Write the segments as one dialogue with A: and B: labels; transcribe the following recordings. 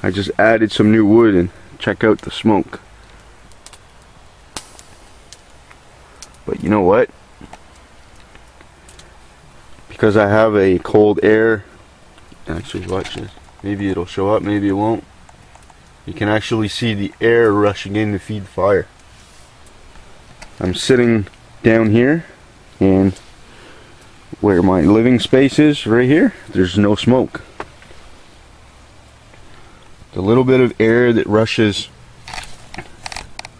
A: I just added some new wood and check out the smoke. But you know what? Because I have a cold air, actually watch this, maybe it'll show up, maybe it won't. You can actually see the air rushing in to feed the fire. I'm sitting down here, and where my living space is, right here, there's no smoke. The little bit of air that rushes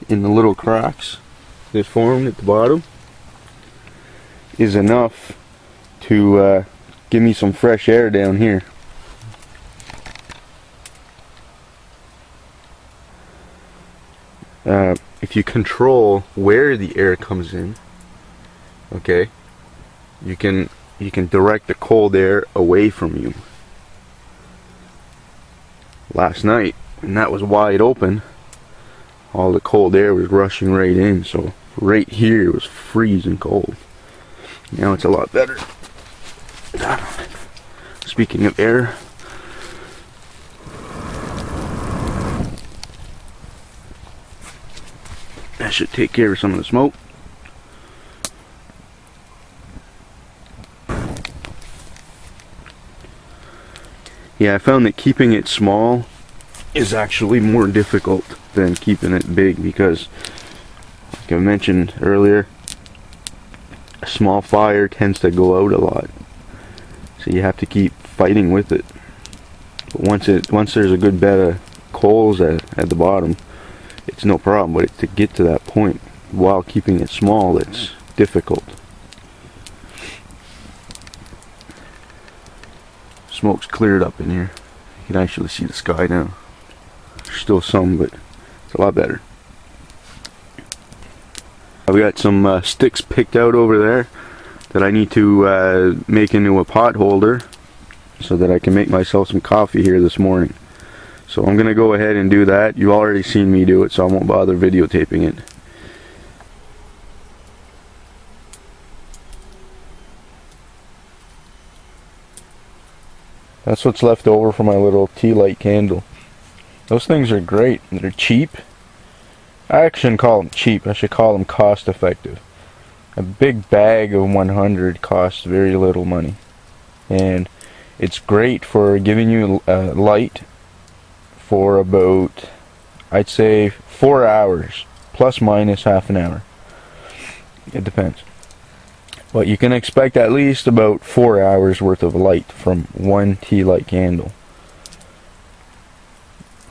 A: in the little cracks that formed at the bottom is enough to give me some fresh air down here. If you control where the air comes in, okay, you can direct the cold air away from you. Last night, when that was wide open, all the cold air was rushing right in, so right here it was freezing cold. Now it's a lot better. Speaking of air, that should take care of some of the smoke. Yeah, I found that keeping it small is actually more difficult than keeping it big because, like I mentioned earlier, a small fire tends to go out a lot. So you have to keep fighting with it. But once there's a good bed of coals at the bottom, it's no problem. But to get to that point while keeping it small, it's difficult. Smoke's cleared up in here. You can actually see the sky now. There's still some, but it's a lot better. I've got some sticks picked out over there that I need to make into a pot holder so that I can make myself some coffee here this morning. So I'm gonna go ahead and do that. You've already seen me do it, so I won't bother videotaping it. That's what's left over from my little tea light candle. Those things are great. They're cheap. I actually shouldn't call them cheap. I should call them cost effective. A big bag of 100 costs very little money. And it's great for giving you light for about, I'd say, 4 hours. Plus minus half an hour. It depends. But you can expect at least about 4 hours worth of light from one tea light candle,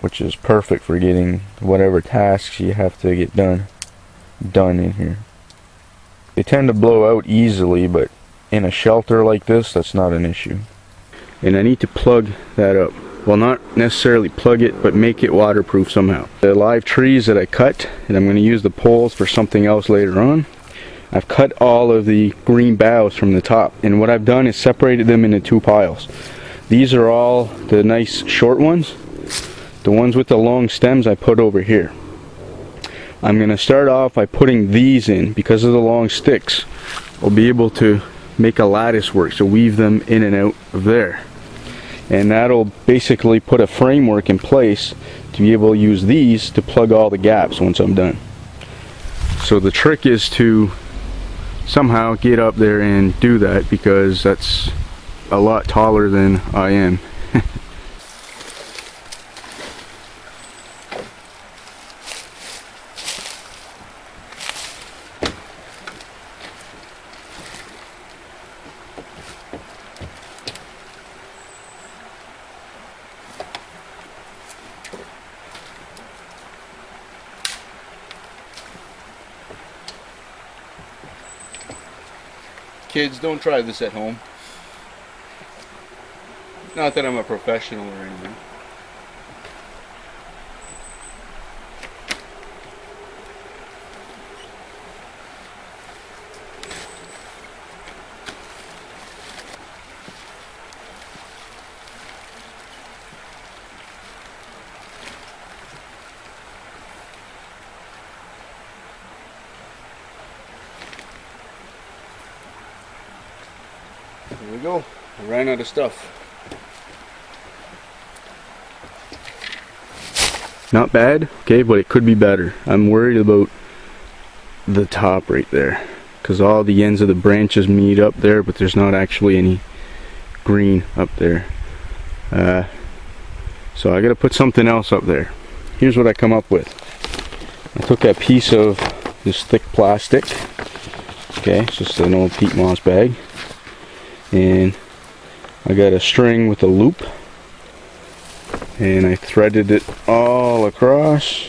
A: which is perfect for getting whatever tasks you have to get done in here. They tend to blow out easily, but in a shelter like this, that's not an issue. And I need to plug that up. Well, not necessarily plug it, but make it waterproof somehow. The live trees that I cut, and I'm going to use the poles for something else later on, I've cut all of the green boughs from the top, and what I've done is separated them into two piles. These are all the nice short ones. The ones with the long stems I put over here. I'm going to start off by putting these in. Because of the long sticks, I'll be able to make a lattice work, so weave them in and out of there. And that'll basically put a framework in place to be able to use these to plug all the gaps once I'm done. So the trick is to somehow get up there and do that, because that's a lot taller than I am. Kids, don't try this at home. Not that I'm a professional or anything. There we go. I ran out of stuff.
B: Not bad, okay, but it could be better. I'm worried about the top right there, because all the ends of the branches meet up there, but there's not actually any green up there. So I gotta put something else up there. Here's what I come up with. I took a piece of this thick plastic, okay, it's just an old peat moss bag, and I got a string with a loop, and I threaded it all across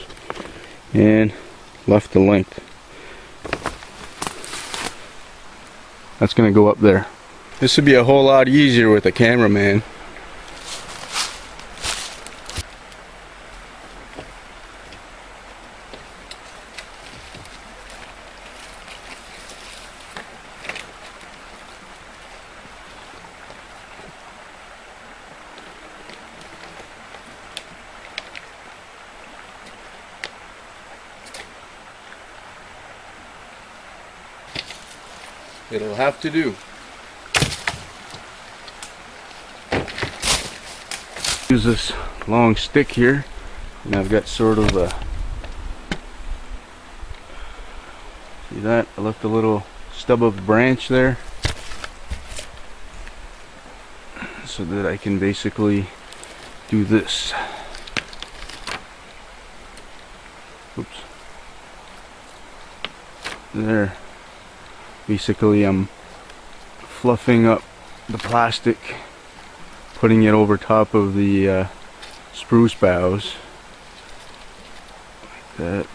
B: and left the length. That's gonna go up there. This would be a whole lot easier with a cameraman. It'll have to do. Use this long stick here, and I've got sort of a, see that? I left a little stub of branch there so that I can basically do this. Oops. There. Basically, I'm fluffing up the plastic, putting it over top of the spruce boughs, like that.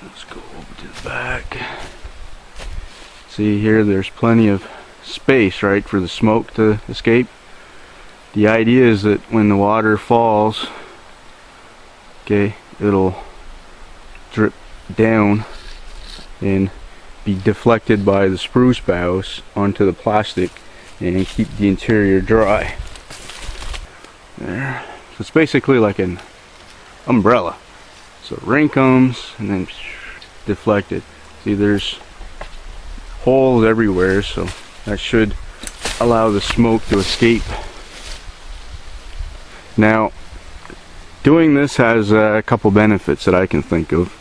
B: Let's go over to the back. See here, there's plenty of space, right, for the smoke to escape. The idea is that when the water falls, okay, it'll drip down and be deflected by the spruce boughs onto the plastic and keep the interior dry. There. So it's basically like an umbrella. So rain comes and then deflected. See, there's holes everywhere, so that should allow the smoke to escape. Now, doing this has a couple benefits that I can think of.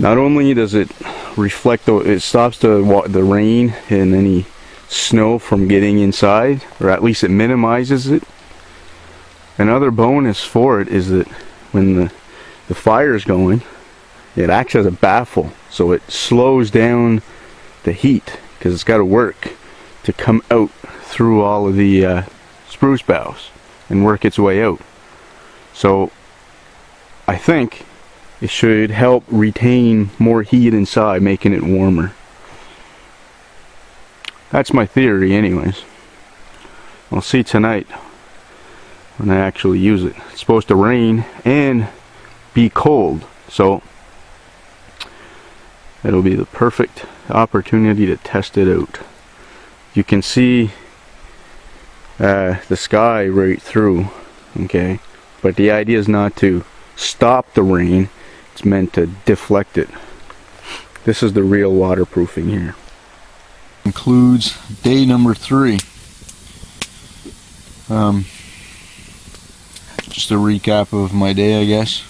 B: Not only does it reflect, it stops the rain and any snow from getting inside, or at least it minimizes it. Another bonus for it is that when the fire is going, it acts as a baffle, so it slows down the heat, because it's got to work to come out through all of the spruce boughs and work its way out. So I think it should help retain more heat inside, making it warmer. That's my theory anyways. We'll see tonight when I actually use it. It's supposed to rain and be cold, so it'll be the perfect opportunity to test it out. You can see the sky right through, okay, but the idea is not to stop the rain. It's meant to deflect it. This is the real waterproofing here. Includes day number 3. Just a recap of my day, I guess.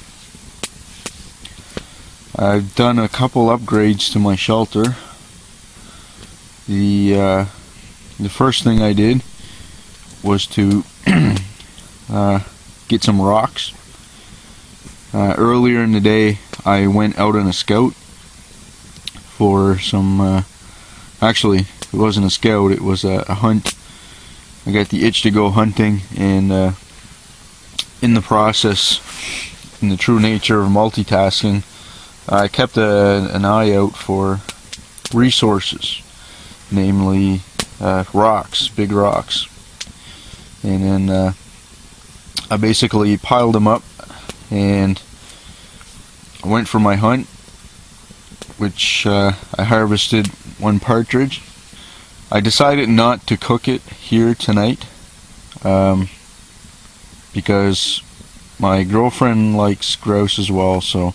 B: I've done a couple upgrades to my shelter. The first thing I did was to get some rocks. Earlier in the day, I went out on a scout for some, actually, it wasn't a scout, it was a hunt. I got the itch to go hunting, and in the process, in the true nature of multitasking, I kept an eye out for resources, namely rocks, big rocks. And then I basically piled them up and I went for my hunt, which I harvested 1 partridge. I decided not to cook it here tonight because my girlfriend likes grouse as well, so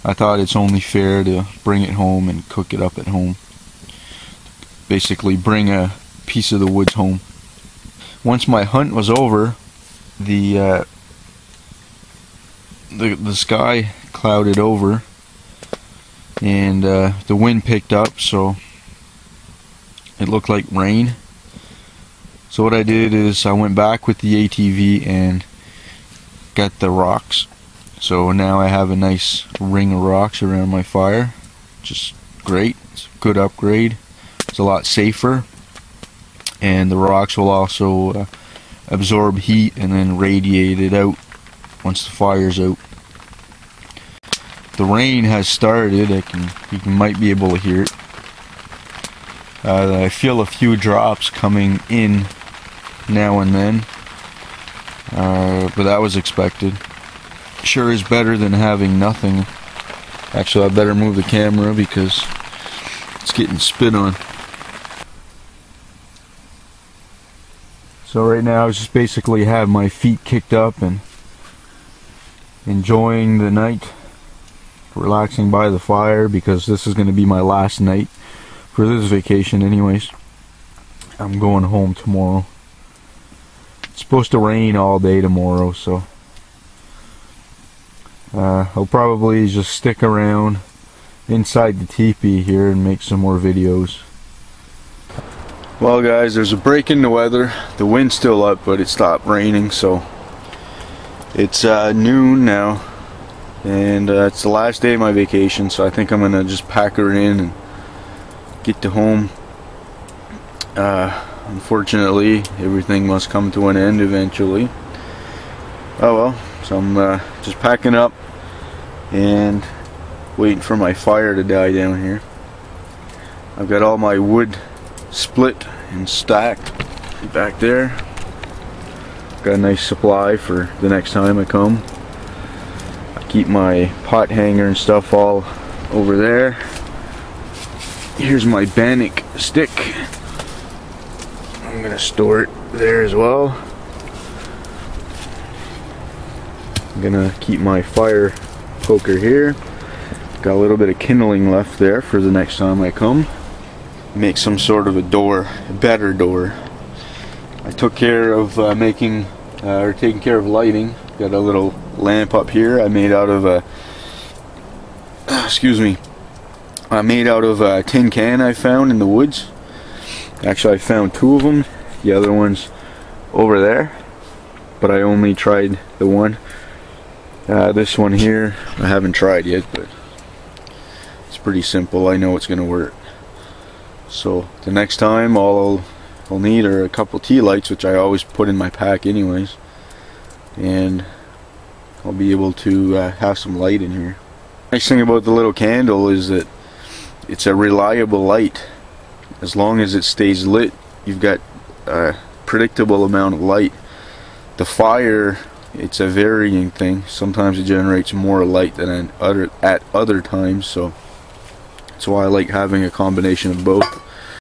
B: I thought it's only fair to bring it home and cook it up at home. Basically bring a piece of the woods home. Once my hunt was over, the sky clouded over, and the wind picked up, so it looked like rain. So what I did is I went back with the ATV and got the rocks. So now I have a nice ring of rocks around my fire, which is great. It's a good upgrade. It's a lot safer, and the rocks will also absorb heat and then radiate it out once the fire's out. The rain has started. You might be able to hear it. I feel a few drops coming in now and then, but that was expected. Sure is better than having nothing. Actually, I better move the camera because it's getting spit on. So right now I just basically have my feet kicked up and enjoying the night, relaxing by the fire, because this is going to be my last night for this vacation anyways. I'm going home tomorrow. It's supposed to rain all day tomorrow, so I'll probably just stick around inside the teepee here and make some more videos. Well guys, there's a break in the weather. The wind's still up, but it stopped raining, so it's noon now, and it's the last day of my vacation, so I think I'm gonna just pack her in and get to home. Unfortunately, everything must come to an end eventually. Oh well, so I'm just packing up and waiting for my fire to die down here. I've got all my wood split and stacked back there. Got a nice supply for the next time I come. I keep my pot hanger and stuff all over there. Here's my bannock stick. I'm gonna store it there as well. I'm gonna keep my fire poker here. Got a little bit of kindling left there for the next time I come. Make some sort of a door, a better door. I took care of taking care of lighting. Got a little lamp up here. I made out of a tin can I found in the woods. Actually, I found two of them. The other one's over there, but I only tried the one. This one here I haven't tried yet, but it's pretty simple. I know it's gonna work. So the next time all I'll need are a couple tea lights, which I always put in my pack anyways, and I'll be able to have some light in here. Nice thing about the little candle is that it's a reliable light. As long as it stays lit, you've got a predictable amount of light. The fire, it's a varying thing. Sometimes it generates more light than at other times, so that's why I like having a combination of both.